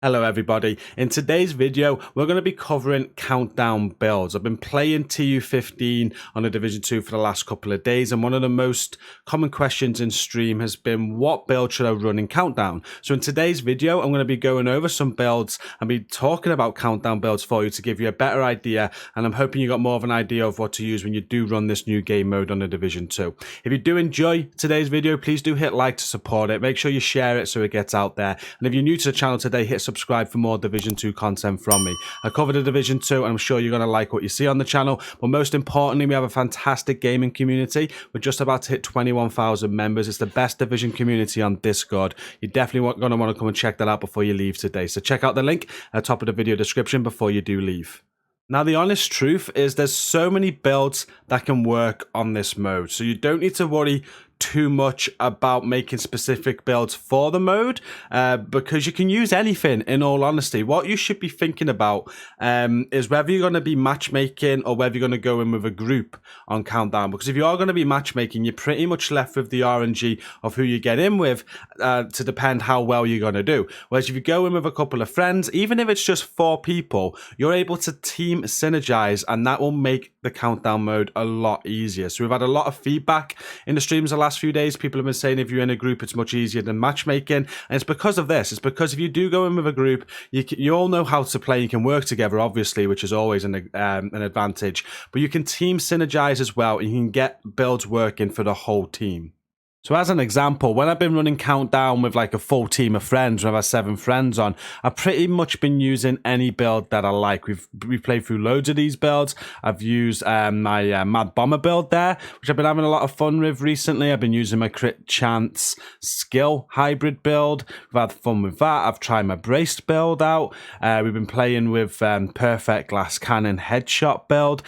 Hello everybody, in today's video we're going to be covering countdown builds. I've been playing TU15 on a Division 2 for the last couple of days, and one of the most common questions in stream has been what build should I run in countdown. So in today's video I'm going to be going over some builds and be talking about countdown builds for you to give you a better idea, and I'm hoping you got more of an idea of what to use when you do run this new game mode on the Division 2. If you do enjoy today's video, please do hit like to support it. Make sure you share it so it gets out there, and if you're new to the channel today, hit subscribe for more Division 2 content from me. I cover the Division 2 and I'm sure you're going to like what you see on the channel, but most importantly, we have a fantastic gaming community. We're just about to hit 21,000 members. It's the best Division community on Discord. You're definitely going to want to come and check that out before you leave today. So check out the link at the top of the video description before you do leave. Now, the honest truth is there's so many builds that can work on this mode, so you don't need to worry too much about making specific builds for the mode because you can use anything. In all honesty, what you should be thinking about is whether you're going to be matchmaking or whether you're going to go in with a group on countdown, because if you are going to be matchmaking, you're pretty much left with the RNG of who you get in with to depend how well you're going to do. Whereas if you go in with a couple of friends, even if it's just 4 people, you're able to team synergize, and that will make the countdown mode a lot easier. So we've had a lot of feedback in the streams the last few days. People have been saying if you're in a group it's much easier than matchmaking, and it's because of this. It's because if you do go in with a group, you all know how to play. You can work together, obviously, which is always an advantage, but you can team synergize as well, and you can get builds working for the whole team. So as an example, when I've been running countdown with like a full team of friends, when I've had 7 friends on, I've pretty much been using any build that I like. We've played through loads of these builds. I've used my Mad Bomber build there, which I've been having a lot of fun with recently. I've been using my crit chance skill hybrid build. We've had fun with that. I've tried my braced build out. We've been playing with perfect glass cannon headshot build.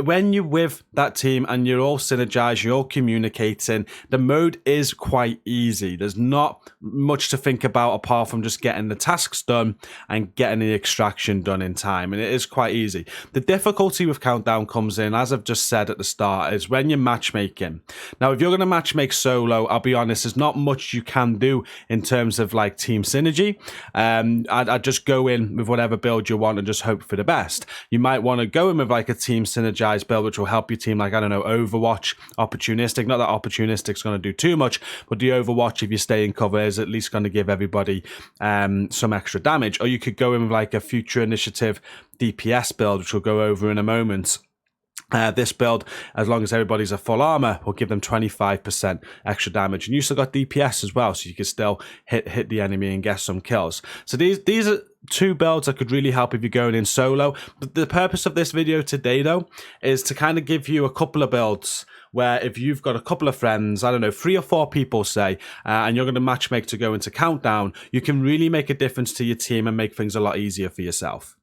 When you're with that team and you're all synergized, you're all communicating, the mode is quite easy. There's not much to think about apart from just getting the tasks done and getting the extraction done in time, and it is quite easy. The difficulty with countdown comes in, as I've just said at the start, is when you're matchmaking. Now, if you're going to matchmake solo, I'll be honest, there's not much you can do in terms of like team synergy. I'd just go in with whatever build you want and just hope for the best. You might want to go in with like a team synergy build, which will help your team, like, I don't know, Overwatch, Opportunistic. Not that Opportunistic's going to do too much, but the Overwatch, if you stay in cover, is at least going to give everybody some extra damage. Or you could go in with like a Future Initiative DPS build, which we'll go over in a moment. This build, as long as everybody's a full armor, will give them 25% extra damage, and you still got DPS as well, so you can still hit the enemy and get some kills. So these are 2 builds that could really help if you're going in solo. But the purpose of this video today, though, is to kind of give you a couple of builds where if you've got a couple of friends, I don't know, 3 or 4 people, say, and you're going to matchmake to go into countdown, you can really make a difference to your team and make things a lot easier for yourself.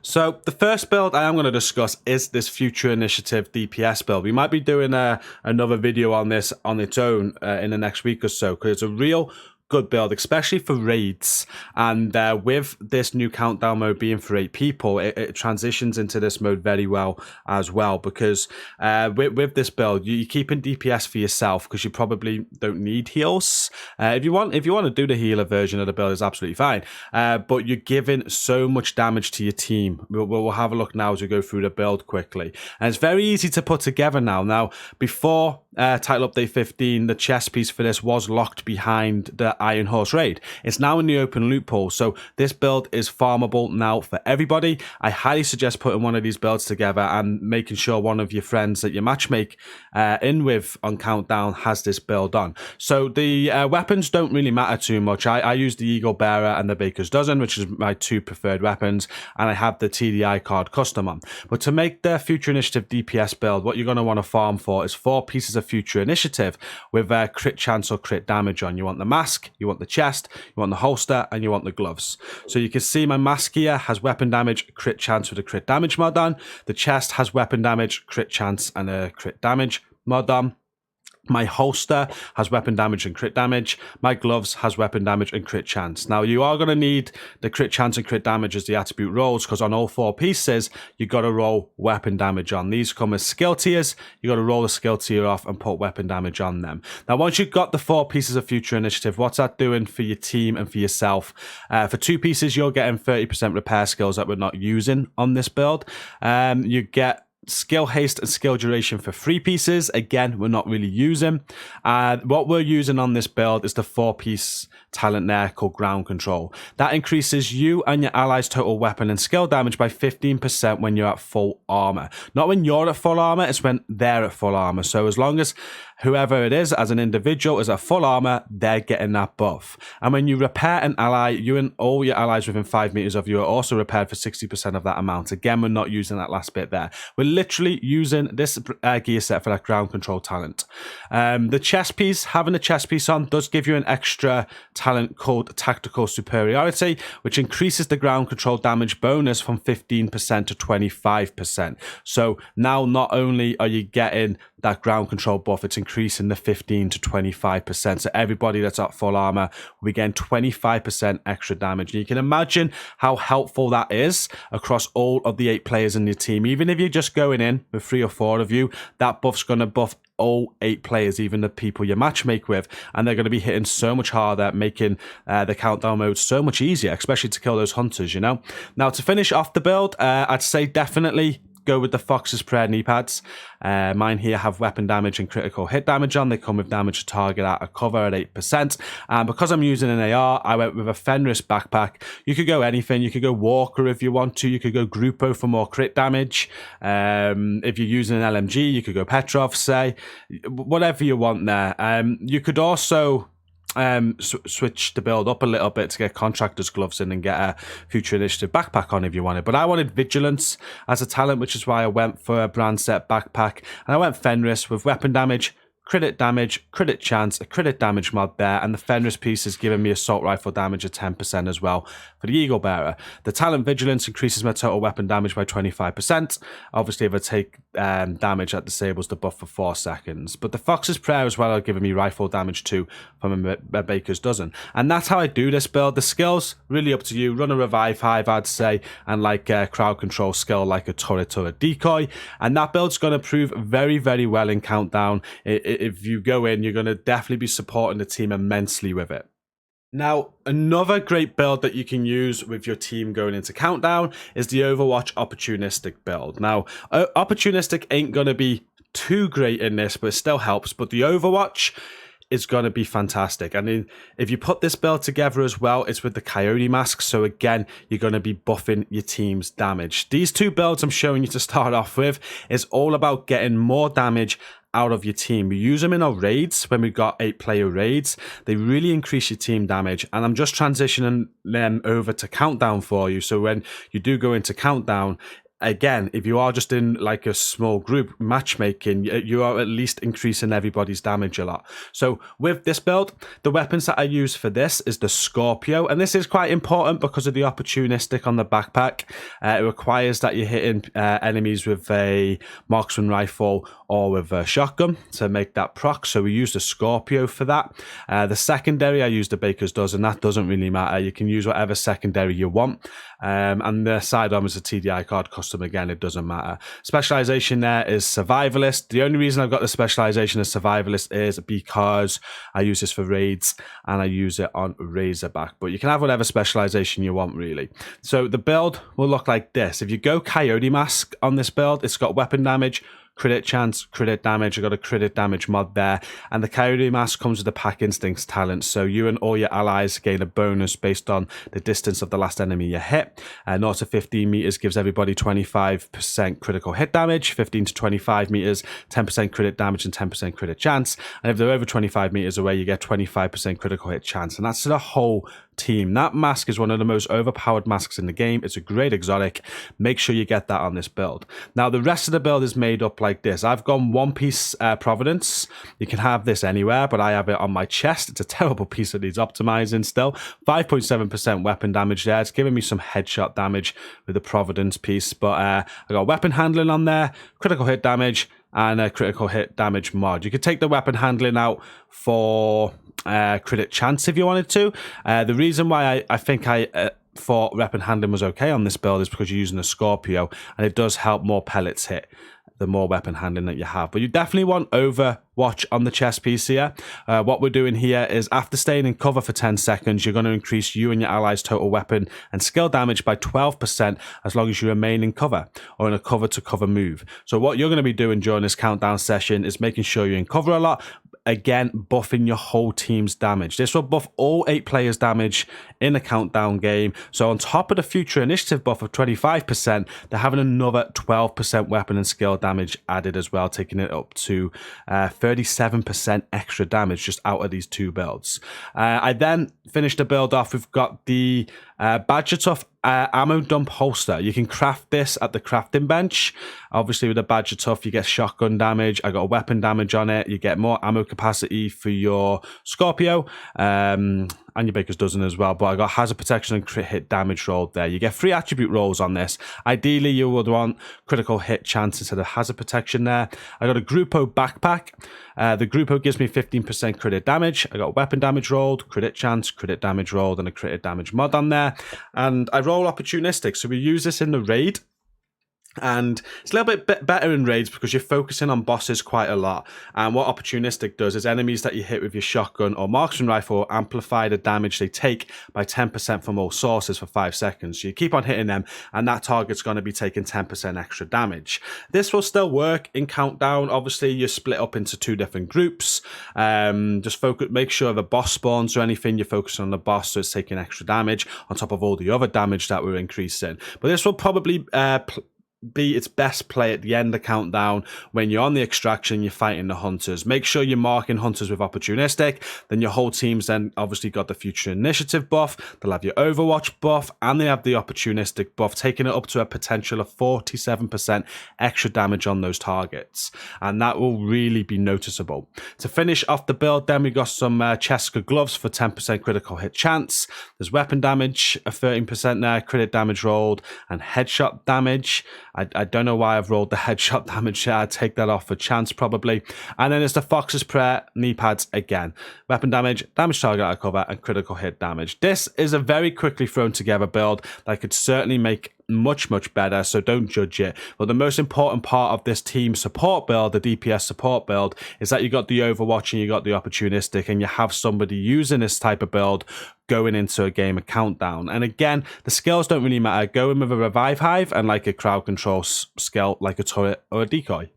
So the first build I am going to discuss is this Future Initiative DPS build. We might be doing another video on this on its own in the next week or so, because it's a real good build, especially for raids, and with this new countdown mode being for 8 people, it transitions into this mode very well as well, because with this build you're keeping DPS for yourself because you probably don't need heals. If you want to do the healer version of the build, is absolutely fine, but you're giving so much damage to your team. We'll have a look now as we go through the build quickly, and it's very easy to put together now. Before title update 15, the chest piece for this was locked behind the Iron Horse raid. It's now in the open loophole, so this build is farmable now for everybody. I highly suggest putting one of these builds together and making sure one of your friends that you matchmake in with on countdown has this build on. So the weapons don't really matter too much. I use the Eagle Bearer and the Baker's Dozen, which is my 2 preferred weapons, and I have the TDI card custom on. But to make the Future Initiative DPS build, what you're going to want to farm for is 4 pieces of Future Initiative with crit chance or crit damage on. You want the mask, you want the chest, you want the holster, and you want the gloves. So you can see my mask here has weapon damage, crit chance with a crit damage mod on. The chest has weapon damage, crit chance, and a crit damage mod on. My holster has weapon damage and crit damage. My gloves has weapon damage and crit chance. Now, you are going to need the crit chance and crit damage as the attribute rolls, because on all 4 pieces, you got to roll weapon damage on. These come as skill tiers. You got to roll the skill tier off and put weapon damage on them. Now, once you've got the 4 pieces of future initiative, what's that doing for your team and for yourself? For 2 pieces, you're getting 30% repair skills that we're not using on this build. You get skill haste and skill duration for 3 pieces. Again, we're not really using. What we're using on this build is the 4-piece talent there called ground control. That increases you and your allies' total weapon and skill damage by 15% when you're at full armor. Not when you're at full armor, it's when they're at full armor. So as long as whoever it is as an individual is at full armor, they're getting that buff. And when you repair an ally, you and all your allies within 5 meters of you are also repaired for 60% of that amount. Again, we're not using that last bit there. We're literally using this gear set for that ground control talent. The chest piece, having a chest piece on does give you an extra talent called Tactical Superiority, which increases the ground control damage bonus from 15% to 25%. So now not only are you getting that ground control buff, it's increasing the 15 to 25%. So everybody that's at full armor will be getting 25% extra damage. And you can imagine how helpful that is across all of the 8 players in your team. Even if you're just going in with 3 or 4 of you, that buff's going to buff all 8 players, even the people you matchmake with, and they're going to be hitting so much harder, making the countdown mode so much easier, especially to kill those hunters, you know. Now, to finish off the build, I'd say definitely go with the Fox's Prayer knee pads. Mine here have weapon damage and critical hit damage on. They come with damage to target at a cover at 8%. And because I'm using an AR, I went with a Fenris backpack. You could go anything. You could go Walker if you want to. You could go Grupo for more crit damage. If you're using an LMG, you could go Petrov, say. Whatever you want there. You could also switch the build up a little bit to get contractor's gloves in and get a future initiative backpack on if you wanted, but I wanted vigilance as a talent, which is why I went for a brand set backpack, and I went Fenris with weapon damage, crit damage, crit chance, a crit damage mod there, and the Fenris piece is giving me assault rifle damage of 10% as well for the Eagle Bearer. The talent vigilance increases my total weapon damage by 25%. Obviously, if I take damage, that disables the buff for 4 seconds. But the Fox's Prayer as well are giving me rifle damage too from a Baker's Dozen. And that's how I do this build. The skills, really up to you. Run a revive hive, I'd say, and like a crowd control skill like a turret or a decoy. And that build's going to prove very, very well in Countdown. If you go in, you're going to definitely be supporting the team immensely with it. Now, another great build that you can use with your team going into Countdown is the Overwatch Opportunistic build. Now, Opportunistic ain't going to be too great in this, but it still helps. But the Overwatch is going to be fantastic. And if you put this build together as well, it's with the Coyote mask. So again, you're going to be buffing your team's damage. These 2 builds I'm showing you to start off with is all about getting more damage out of your team. We use them in our raids when we've got 8-player raids. They really increase your team damage, and I'm just transitioning them over to Countdown for you. So when you do go into Countdown, again, if you are just in like a small group matchmaking, you are at least increasing everybody's damage a lot. So with this build, the weapons that I use for this is the Scorpio, and this is quite important because of the Opportunistic on the backpack. It requires that you're hitting enemies with a marksman rifle or with a shotgun to make that proc. So we use the Scorpio for that. The secondary, I use the Baker's Dozen. That doesn't really matter. You can use whatever secondary you want. And the sidearm is a TDI card custom. Again, it doesn't matter. Specialization there is Survivalist. The only reason I've got the specialization as Survivalist is because I use this for raids and I use it on Razorback. But you can have whatever specialization you want, really. So the build will look like this. If you go Coyote Mask on this build, it's got weapon damage, crit chance, crit damage. I got a crit damage mod there, and the Coyote Mask comes with the Pack Instincts talent, so you and all your allies gain a bonus based on the distance of the last enemy you hit. 0 to 15 meters gives everybody 25% critical hit damage, 15 to 25 meters 10% crit damage and 10% crit chance, and if they're over 25 meters away you get 25% critical hit chance, and that's the whole team. That mask is one of the most overpowered masks in the game. It's a great exotic. Make sure you get that on this build. Now the rest of the build is made up like this. I've gone one piece Providence. You can have this anywhere, but I have it on my chest. It's a terrible piece that needs optimizing still. 5.7% weapon damage there. It's giving me some headshot damage with the Providence piece, but I got weapon handling on there, critical hit damage, and a critical hit damage mod. You could take the weapon handling out for crit chance if you wanted to. The reason why I think I thought weapon handling was okay on this build is because you're using a Scorpio, and it does help more pellets hit the more weapon handling that you have. But you definitely want Overwatch on the chest piece here. What we're doing here is after staying in cover for 10 seconds, you're going to increase you and your allies' total weapon and skill damage by 12% as long as you remain in cover or in a cover-to-cover move. So what you're going to be doing during this countdown session is making sure you're in cover a lot, again, buffing your whole team's damage. This will buff all 8 players' damage in a countdown game. So on top of the future initiative buff of 25%, they're having another 12% weapon and skill damage added as well, taking it up to 37% extra damage just out of these 2 builds. I then finished the build off. We've got the Badger Tough ammo dump holster. You can craft this at the crafting bench. Obviously with the Badger Tough you get shotgun damage. I got weapon damage on it. You get more ammo capacity for your Scorpio and your Baker's Dozen as well, but I got hazard protection and crit hit damage rolled there. You get 3 attribute rolls on this. Ideally you would want critical hit chance instead of hazard protection there. I got a Grupo backpack. The Grupo gives me 15% crit hit damage. I got weapon damage rolled, crit hit chance, crit hit damage rolled, and a crit hit damage mod on there. And I roll Opportunistic, so we use this in the raid. And it's a little bit better in raids because you're focusing on bosses quite a lot. And what Opportunistic does is enemies that you hit with your shotgun or marksman rifle amplify the damage they take by 10% from all sources for 5 seconds. So you keep on hitting them and that target's going to be taking 10% extra damage. This will still work in countdown. Obviously you're split up into 2 different groups. Just focus, make sure the boss spawns or anything, you're focusing on the boss so it's taking extra damage on top of all the other damage that we're increasing. But this will probably be its best play at the end of countdown when you're on the extraction, you're fighting the hunters. Make sure you're marking hunters with Opportunistic. Then your whole team's then obviously got the future initiative buff. They'll have your Overwatch buff and they have the Opportunistic buff, taking it up to a potential of 47% extra damage on those targets. And that will really be noticeable. To finish off the build then we got some Cheska gloves for 10% critical hit chance. There's weapon damage, a 13% there, crit damage rolled, and headshot damage. I don't know why I've rolled the headshot damage here. I'd take that off for chance probably. And then it's the Fox's Prayer knee pads again. Weapon damage, damage target out of cover, and critical hit damage. This is a very quickly thrown together build that could certainly make much better, so don't judge it. But the most important part of this team support build, the DPS support build, is that you got the Overwatch and you got the Opportunistic, and you have somebody using this type of build going into a game of countdown. And again, the skills don't really matter. Go in with a revive hive and like a crowd control skill like a turret or a decoy.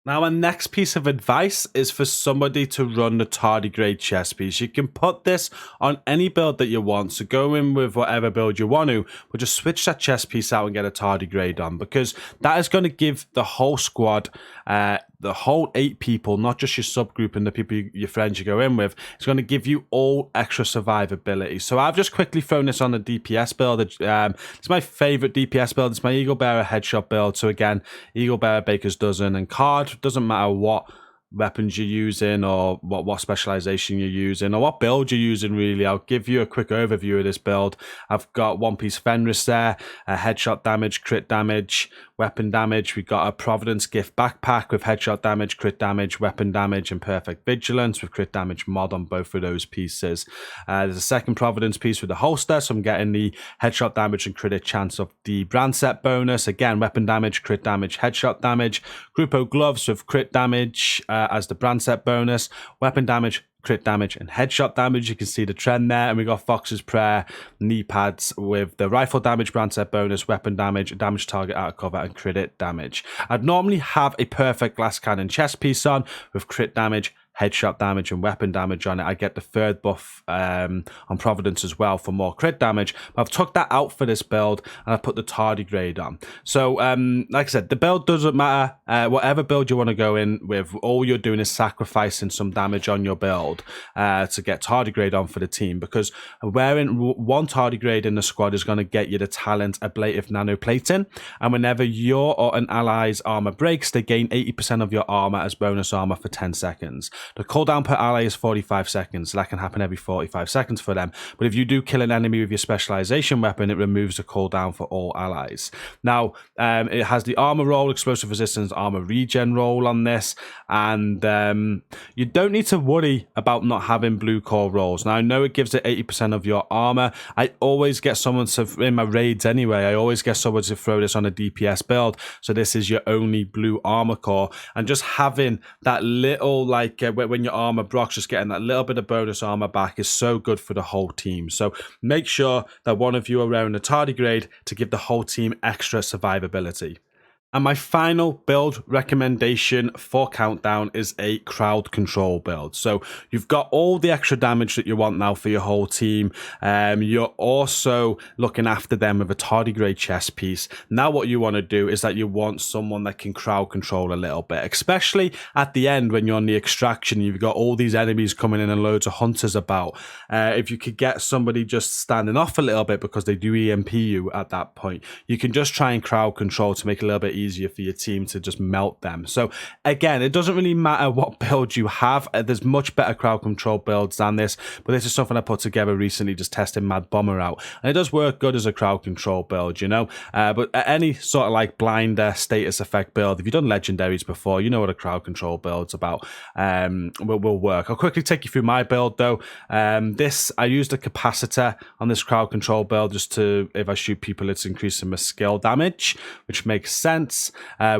Now, our next piece of advice is for somebody to run the Tardigrade chest piece. You can put this on any build that you want, so go in with whatever build you want to, but just switch that chest piece out and get a Tardigrade on, because that is going to give the whole squad, the whole 8 people, not just your subgroup and the people your friends you go in with, it's going to give you all extra survivability. So I've just quickly thrown this on a DPS build. It's my favorite DPS build. It's my Eagle Bearer headshot build. So again, Eagle Bearer, Baker's Dozen, and card. Doesn't matter what weapons you're using or what specialization you're using or what build you're using really. I'll give you a quick overview of this build. I've got one piece Fenris there, headshot damage, crit damage, weapon damage. We've got a Providence gift backpack with headshot damage, crit damage, weapon damage, and perfect vigilance with crit damage mod on both of those pieces. There's a second Providence piece with the holster, so I'm getting the headshot damage and crit chance of the brand set bonus. Again, weapon damage, crit damage, headshot damage. Grupo gloves with crit damage as the brand set bonus. Weapon damage, crit damage, and headshot damage. You can see the trend there. And we got Fox's Prayer knee pads with the rifle damage, brand set bonus, weapon damage, damage target out of cover, and crit damage. I'd normally have a perfect glass cannon chest piece on with crit damage, headshot damage and weapon damage on it. I get the third buff on Providence as well for more crit damage. But I've took that out for this build and I've put the Tardigrade on. So like I said, the build doesn't matter. Whatever build you want to go in with, all you're doing is sacrificing some damage on your build to get Tardigrade on for the team, because wearing one Tardigrade in the squad is going to get you the talent Ablative Nanoplating, and whenever your or an ally's armor breaks, they gain 80% of your armor as bonus armor for 10 seconds. The cooldown per ally is 45 seconds, so that can happen every 45 seconds for them. But if you do kill an enemy with your specialization weapon, it removes the cooldown for all allies. Now, it has the armor roll, explosive resistance, armor regen roll on this, and you don't need to worry about not having blue core rolls. Now, I know it gives it 80% of your armor. I always get someone to, in my raids anyway, I always get someone to throw this on a DPS build, so this is your only blue armor core, and just having that little, like, when your armor blocks, just getting that little bit of bonus armor back is so good for the whole team. So make sure that one of you are wearing a Tardigrade to give the whole team extra survivability. And my final build recommendation for Countdown is a crowd control build. So you've got all the extra damage that you want now for your whole team. You're also looking after them with a Tardigrade chest piece. Now what you want to do is that you want someone that can crowd control a little bit, especially at the end when you're on the extraction. You've got all these enemies coming in and loads of hunters about. If you could get somebody just standing off a little bit because they do EMP you at that point, you can just try and crowd control to make it a little bit easier for your team to just melt them. So again, it doesn't really matter what build you have. There's much better crowd control builds than this, but this is something I put together recently, just testing Mad Bomber out, and it does work good as a crowd control build, you know. But any sort of like blinder status effect build, if you've done legendaries before, you know what a crowd control build's about, will work. I'll quickly take you through my build though. I used a capacitor on this crowd control build just to, if I shoot people, it's increasing my skill damage, which makes sense.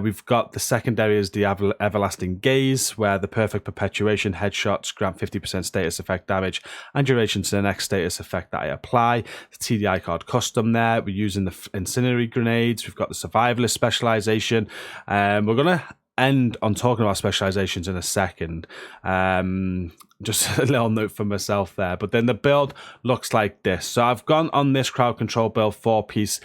We've got the secondary is the Everlasting Gaze, where the perfect perpetuation headshots grant 50% status effect damage and duration to the next status effect that I apply. The TDI card custom there. We're using the incendiary grenades. We've got the survivalist specialization. We're going to end on talking about specializations in a second. Just a little note for myself there. But then the build looks like this. So I've gone on this crowd control build 4-piece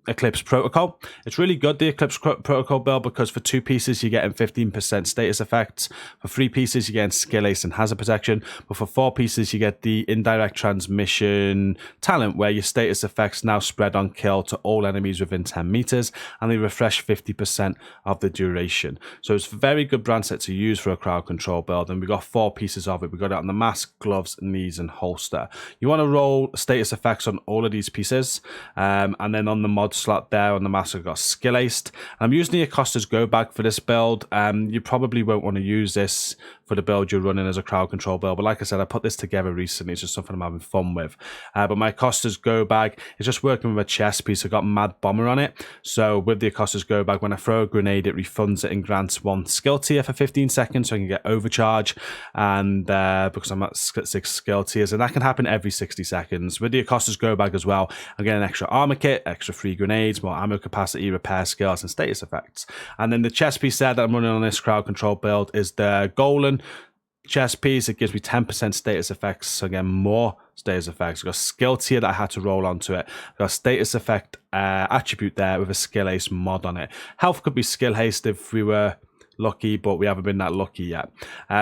Eclipse Protocol. It's really good, the Eclipse Protocol build, because for 2 pieces you're getting 15% status effects, for 3 pieces you're getting skill ace and hazard protection, but for 4 pieces you get the indirect transmission talent, where your status effects now spread on kill to all enemies within 10 meters, and they refresh 50% of the duration. So it's a very good brand set to use for a crowd control build, and we got 4 pieces of it. We got it on the mask, gloves, knees, and holster. You want to roll status effects on all of these pieces, and then on the mod slot there on the mask I've got skill aced. I'm using the Acosta's go bag for this build. You probably won't want to use this for the build you're running as a crowd control build, but like I said, I put this together recently. It's just something I'm having fun with. But my Acosta's go bag is just working with a chest piece. I've got Mad Bomber on it, so with the Acosta's go bag, when I throw a grenade, it refunds it and grants 1 skill tier for 15 seconds, so I can get overcharge, and because I'm at 6 skill tiers, and that can happen every 60 seconds. With the Acosta's go bag as well, I'm getting an extra armor kit, extra 3 grenades, more ammo capacity, repair skills, and status effects. And then the chest piece there that I'm running on this crowd control build is the Golan chest piece. It gives me 10% status effects, so again, more status effects. I've got a skill tier that I had to roll onto it. I've got a status effect attribute there with a skill ace mod on it. Health could be skill haste if we were lucky, but we haven't been that lucky yet.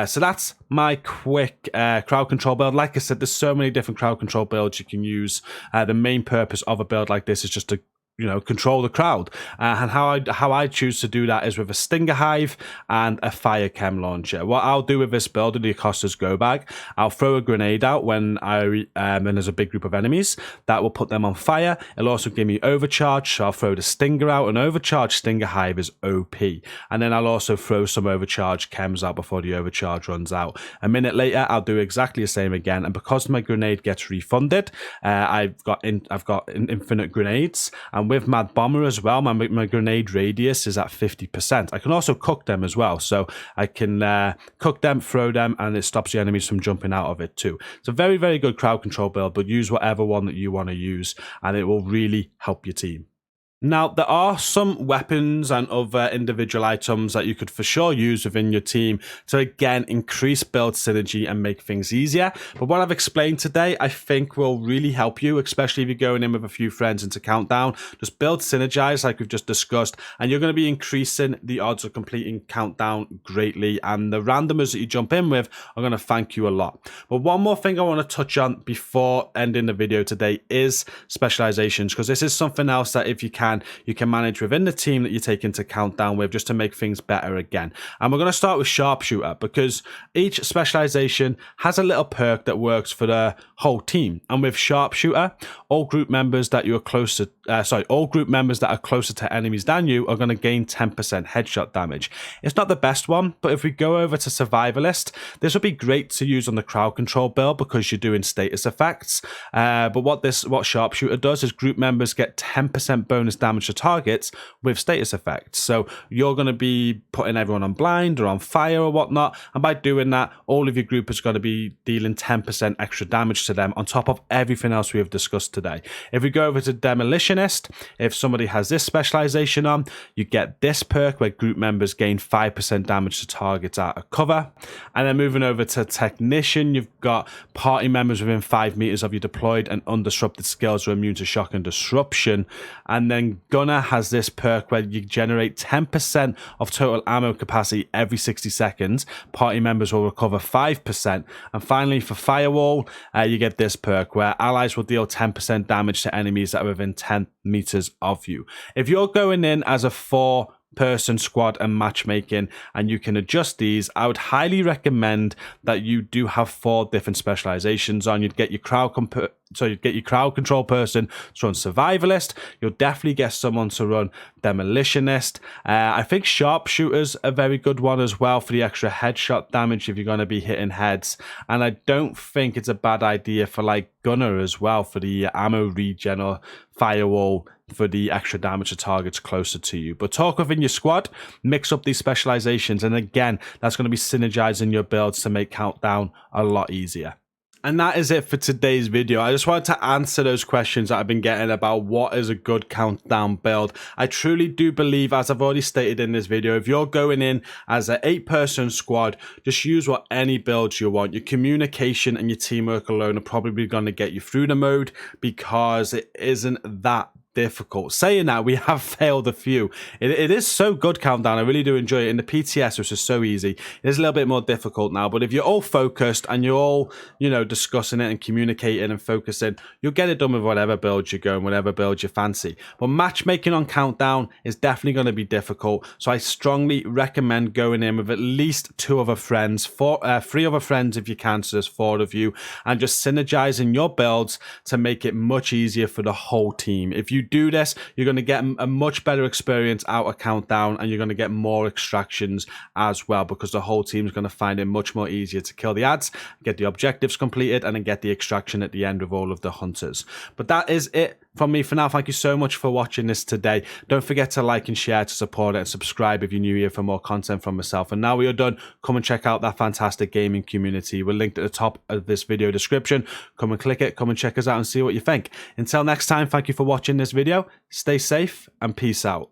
So that's my quick crowd control build. Like I said, there's so many different crowd control builds you can use. The main purpose of a build like this is just to control the crowd, and how I choose to do that is with a Stinger Hive and a Fire Chem launcher. What I'll do with this build in the Acosta's go bag, I'll throw a grenade out when and there's a big group of enemies. That will put them on fire. It'll also give me overcharge, so I'll throw the Stinger out, and overcharge Stinger Hive is OP. And then I'll also throw some overcharge chems out before the overcharge runs out. A minute later, I'll do exactly the same again, and because my grenade gets refunded, I've got infinite grenades. And with Mad Bomber as well, my grenade radius is at 50%. I can also cook them as well, so I can cook them, throw them, and it stops the enemies from jumping out of it too. It's a very, very good crowd control build, but use whatever one that you want to use, and it will really help your team. Now, there are some weapons and other individual items that you could for sure use within your team to, again, increase build synergy and make things easier. But what I've explained today, I think will really help you, especially if you're going in with a few friends into Countdown. Just build synergize like we've just discussed, and you're going to be increasing the odds of completing Countdown greatly, and the randomers that you jump in with are going to thank you a lot. But one more thing I want to touch on before ending the video today is specializations, because this is something else that if you can manage within the team that you take into Countdown with, just to make things better again. And we're going to start with Sharpshooter, because each specialization has a little perk that works for the whole team. And with Sharpshooter, all group members that are closer to enemies than you are going to gain 10% headshot damage. It's not the best one, but if we go over to Survivalist, this would be great to use on the crowd control build because you're doing status effects. But what Sharpshooter does is group members get 10% bonus damage to targets with status effects. So you're going to be putting everyone on blind or on fire or whatnot, and by doing that, all of your group is going to be dealing 10% extra damage to them on top of everything else we have discussed today. If we go over to Demolitionist, if somebody has this specialization on, you get this perk where group members gain 5% damage to targets out of cover. And then moving over to Technician, you've got party members within 5 meters of you deployed and undisrupted skills are immune to shock and disruption. And then Gunner has this perk where you generate 10% of total ammo capacity every 60 seconds. Party members will recover 5%. And finally, for Firewall, you get this perk where allies will deal 10% damage to enemies that are within 10 meters of you. If you're going in as a 4-person squad and matchmaking and you can adjust these, I would highly recommend that you do have 4 different specializations on. You'd get your crowd control person to run Survivalist. You'll definitely get someone to run Demolitionist. I think Sharpshooter's a very good one as well for the extra headshot damage if you're going to be hitting heads. And I don't think it's a bad idea for like Gunner as well for the ammo regen, or Firewall for the extra damage to targets closer to you. But talk within your squad, mix up these specializations, and again, that's going to be synergizing your builds to make Countdown a lot easier. And that is it for today's video. I just wanted to answer those questions that I've been getting about what is a good Countdown build. I truly do believe, as I've already stated in this video, if you're going in as an 8-person squad, just use any builds you want. Your communication and your teamwork alone are probably going to get you through the mode, because it isn't that difficult. Saying that, we have failed a few. It is so good, Countdown. I really do enjoy it. In the PTS, which is so easy, it is a little bit more difficult now. But if you're all focused and you're all, discussing it and communicating and focusing, you'll get it done with whatever build you go and whatever build you fancy. But matchmaking on Countdown is definitely going to be difficult. So I strongly recommend going in with at least 2 other friends, 3 other friends if you can, so there's 4 of you, and just synergizing your builds to make it much easier for the whole team. If you do this, you're going to get a much better experience out of Countdown, and you're going to get more extractions as well, because the whole team is going to find it much more easier to kill the ads, get the objectives completed, and then get the extraction at the end with all of the hunters. But that is it from me for now. Thank you so much for watching this today. Don't forget to like and share to support it, and subscribe if you're new here for more content from myself. And now we are done, come and check out that fantastic gaming community. We're linked at the top of this video description. Come and click it, come and check us out and see what you think. Until next time, thank you for watching this video. Stay safe and peace out.